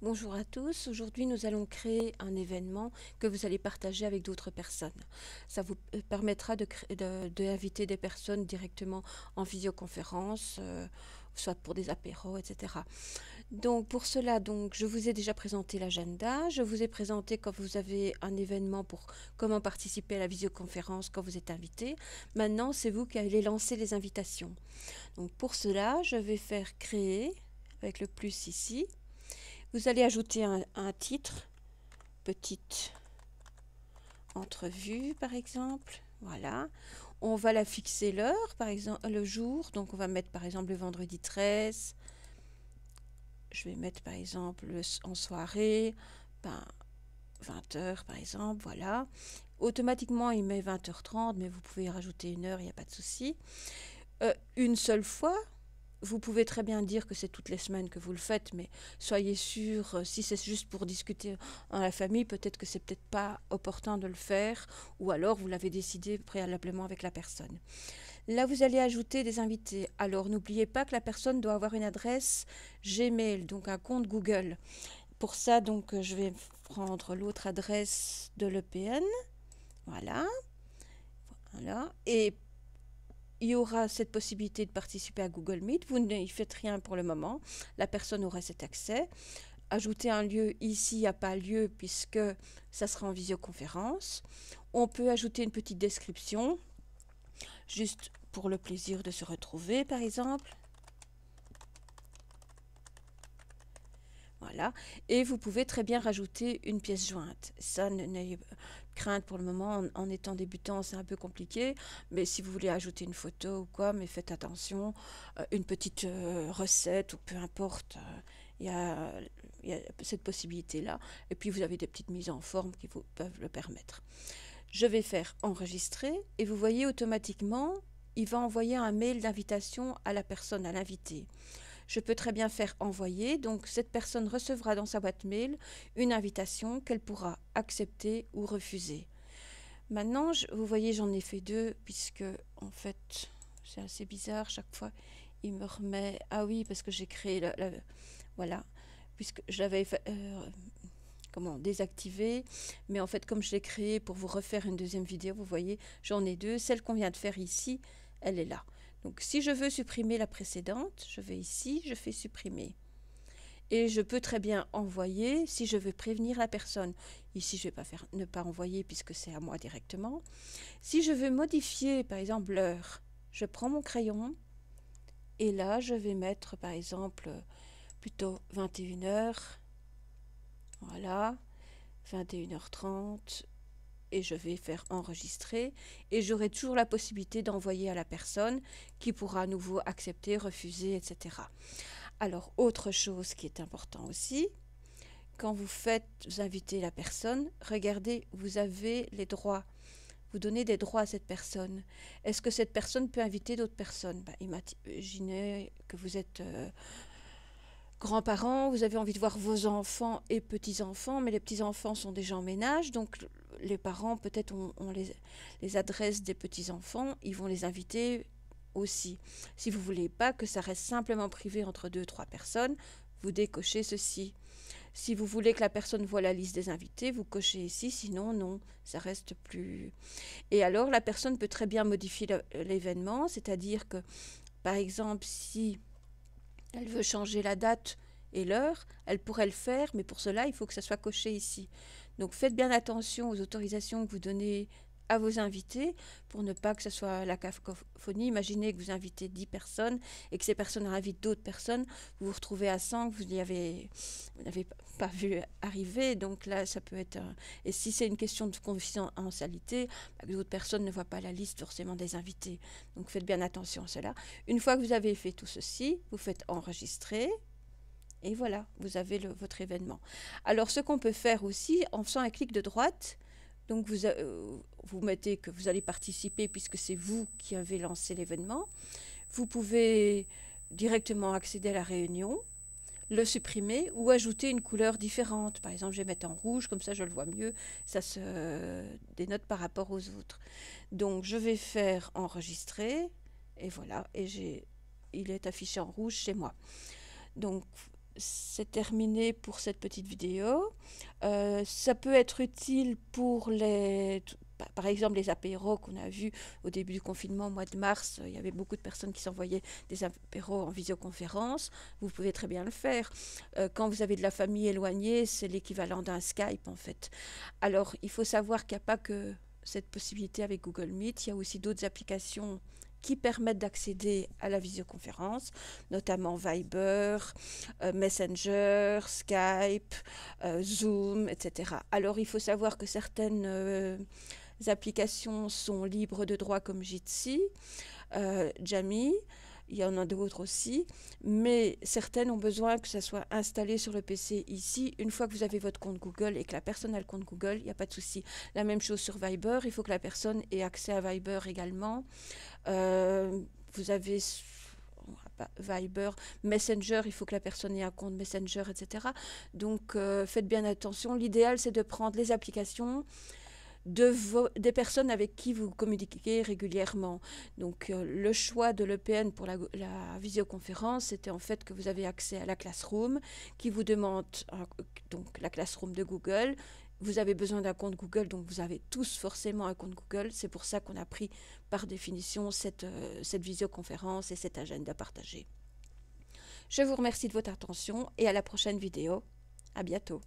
Bonjour à tous, aujourd'hui nous allons créer un événement que vous allez partager avec d'autres personnes. Ça vous permettra d'inviter des personnes directement en visioconférence, soit pour des apéros, etc. Donc pour cela, je vous ai déjà présenté l'agenda, je vous ai présenté quand vous avez un événement pour comment participer à la visioconférence quand vous êtes invité. Maintenant, c'est vous qui allez lancer les invitations. Donc pour cela, je vais faire créer avec le plus ici. Vous allez ajouter un titre, petite entrevue par exemple, voilà. On va la fixer l'heure, par exemple le jour, donc on va mettre par exemple le vendredi 13. Je vais mettre par exemple en soirée, 20h par exemple, voilà. Automatiquement il met 20h30, mais vous pouvez rajouter une heure, il n'y a pas de souci. Une seule fois. Vous pouvez très bien dire que c'est toutes les semaines que vous le faites, mais soyez sûr, si c'est juste pour discuter dans la famille, peut-être que c'est peut-être pas opportun de le faire, ou alors vous l'avez décidé préalablement avec la personne. Là, vous allez ajouter des invités. Alors, n'oubliez pas que la personne doit avoir une adresse Gmail, donc un compte Google. Pour ça, je vais prendre l'autre adresse de l'EPN. Voilà. Voilà. Et il y aura cette possibilité de participer à Google Meet. Vous n'y faites rien pour le moment. La personne aura cet accès. Ajouter un lieu ici, il n'y a pas lieu puisque ça sera en visioconférence. On peut ajouter une petite description, juste pour le plaisir de se retrouver par exemple. Voilà. Et vous pouvez très bien rajouter une pièce jointe. Ça, n'ayez crainte pour le moment, en étant débutant, c'est un peu compliqué. Mais si vous voulez ajouter une photo ou quoi, mais faites attention. Une petite recette ou peu importe, il y a cette possibilité-là. Et puis vous avez des petites mises en forme qui vous peuvent le permettre. Je vais faire enregistrer et vous voyez automatiquement, il va envoyer un mail d'invitation à la personne, à l'invité. Je peux très bien faire envoyer, donc cette personne recevra dans sa boîte mail une invitation qu'elle pourra accepter ou refuser. Maintenant, vous voyez, j'en ai fait deux, puisque en fait, c'est assez bizarre, chaque fois, il me remet... Ah oui, parce que j'ai créé voilà, puisque je l'avais désactivé, mais en fait, comme je l'ai créé pour vous refaire une deuxième vidéo, vous voyez, j'en ai deux. Celle qu'on vient de faire ici, elle est là. Donc si je veux supprimer la précédente, je vais ici, je fais supprimer. Et je peux très bien envoyer si je veux prévenir la personne. Ici, je ne vais pas faire ne pas envoyer puisque c'est à moi directement. Si je veux modifier, par exemple, l'heure, je prends mon crayon et là, je vais mettre, par exemple, plutôt 21h. Voilà, 21h30. Et je vais faire enregistrer et j'aurai toujours la possibilité d'envoyer à la personne qui pourra à nouveau accepter, refuser, etc. Alors, autre chose qui est important aussi, quand vous invitez la personne, regardez, vous avez les droits. Vous donnez des droits à cette personne. Est-ce que cette personne peut inviter d'autres personnes? Imaginez que vous êtes grands-parents, vous avez envie de voir vos enfants et petits-enfants, mais les petits-enfants sont déjà en ménage, donc les parents peut-être ont les adresses des petits-enfants, ils vont les inviter aussi. Si vous ne voulez pas que ça reste simplement privé entre 2-3 personnes, vous décochez ceci. Si vous voulez que la personne voit la liste des invités, vous cochez ici, sinon non, ça reste plus... Et alors la personne peut très bien modifier l'événement, c'est-à-dire que par exemple si elle veut changer la date et l'heure, elle pourrait le faire, mais pour cela, il faut que ça soit coché ici. Donc faites bien attention aux autorisations que vous donnez à vos invités pour ne pas que ce soit la cacophonie. Imaginez que vous invitez 10 personnes et que ces personnes invitent d'autres personnes, vous vous retrouvez à 100, vous n'avez pas vu arriver, donc là ça peut être... Et si c'est une question de confidentialité, d'autres personnes ne voient pas la liste forcément des invités. Donc faites bien attention à cela. Une fois que vous avez fait tout ceci, vous faites enregistrer. Et voilà, vous avez votre événement. Alors, ce qu'on peut faire aussi, en faisant un clic de droite, donc vous mettez que vous allez participer puisque c'est vous qui avez lancé l'événement. Vous pouvez directement accéder à la réunion, le supprimer ou ajouter une couleur différente. Par exemple, je vais mettre en rouge, comme ça je le vois mieux, ça se dénote par rapport aux autres. Donc, je vais faire enregistrer, et voilà, et il est affiché en rouge chez moi. Donc, c'est terminé pour cette petite vidéo. Ça peut être utile pour par exemple les apéros qu'on a vus au début du confinement au mois de mars. Il y avait beaucoup de personnes qui s'envoyaient des apéros en visioconférence. Vous pouvez très bien le faire. Quand vous avez de la famille éloignée, c'est l'équivalent d'un Skype en fait. Alors, il faut savoir qu'il n'y a pas que cette possibilité avec Google Meet, il y a aussi d'autres applications qui permettent d'accéder à la visioconférence, notamment Viber, Messenger, Skype, Zoom, etc. Alors il faut savoir que certaines applications sont libres de droit comme Jitsi, Jammy, il y en a d'autres aussi, mais certaines ont besoin que ça soit installé sur le PC ici. Une fois que vous avez votre compte Google et que la personne a le compte Google, il n'y a pas de souci. La même chose sur Viber, il faut que la personne ait accès à Viber également. Vous avez Viber, Messenger, il faut que la personne ait un compte Messenger, etc. Donc faites bien attention. L'idéal, c'est de prendre les applications des personnes avec qui vous communiquez régulièrement. Donc le choix de l'EPN pour la visioconférence, c'était en fait que vous avez accès à la Classroom, qui vous demande donc la Classroom de Google. Vous avez besoin d'un compte Google, donc vous avez tous forcément un compte Google. C'est pour ça qu'on a pris par définition cette visioconférence et cet agenda partagé. Je vous remercie de votre attention et à la prochaine vidéo. À bientôt.